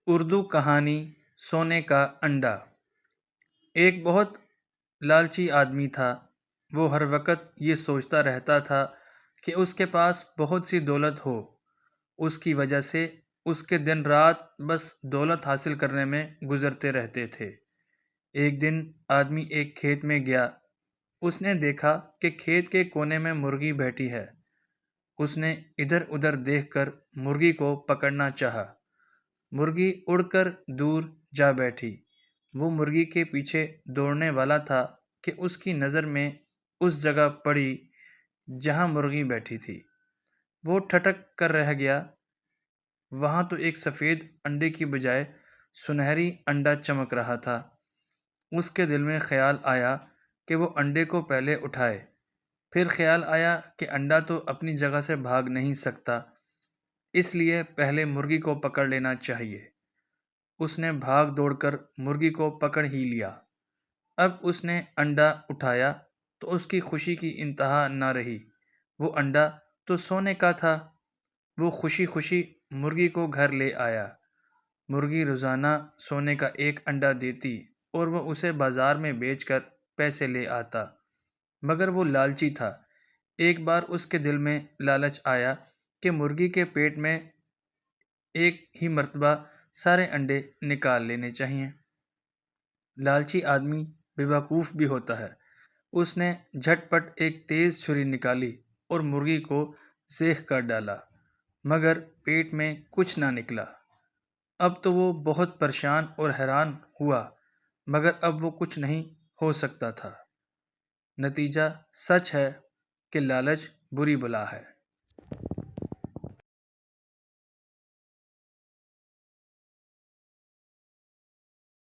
اردو کہانی سونے کا انڈا۔ ایک بہت لالچی آدمی تھا۔ وہ ہر وقت یہ سوچتا رہتا تھا کہ اس کے پاس بہت سی دولت ہو۔ اس کی وجہ سے اس کے دن رات بس دولت حاصل کرنے میں گزرتے رہتے تھے۔ ایک دن آدمی ایک کھیت میں گیا۔ اس نے دیکھا کہ کھیت کے کونے میں مرغی بیٹھی ہے۔ اس نے ادھر ادھر دیکھ کر مرغی کو پکڑنا چاہا۔ مرغی اڑ کر دور جا بیٹھی۔ وہ مرغی کے پیچھے دوڑنے والا تھا کہ اس کی نظر میں اس جگہ پڑی جہاں مرغی بیٹھی تھی۔ وہ ٹھٹک کر رہ گیا۔ وہاں تو ایک سفید انڈے کی بجائے سنہری انڈا چمک رہا تھا۔ اس کے دل میں خیال آیا کہ وہ انڈے کو پہلے اٹھائے۔ پھر خیال آیا کہ انڈا تو اپنی جگہ سے بھاگ نہیں سکتا، اس لیے پہلے مرغی کو پکڑ لینا چاہیے۔ اس نے بھاگ دوڑ کر مرغی کو پکڑ ہی لیا۔ اب اس نے انڈا اٹھایا تو اس کی خوشی کی انتہا نہ رہی۔ وہ انڈا تو سونے کا تھا۔ وہ خوشی خوشی مرغی کو گھر لے آیا۔ مرغی روزانہ سونے کا ایک انڈا دیتی اور وہ اسے بازار میں بیچ کر پیسے لے آتا، مگر وہ لالچی تھا۔ ایک بار اس کے دل میں لالچ آیا کہ مرغی کے پیٹ میں ایک ہی مرتبہ سارے انڈے نکال لینے چاہئیں۔ لالچی آدمی بیوقوف بھی ہوتا ہے۔ اس نے جھٹ پٹ ایک تیز چھری نکالی اور مرغی کو سینک کر ڈالا، مگر پیٹ میں کچھ نہ نکلا۔ اب تو وہ بہت پریشان اور حیران ہوا، مگر اب وہ کچھ نہیں ہو سکتا تھا۔ نتیجہ سچ ہے کہ لالچ بری بلا ہے۔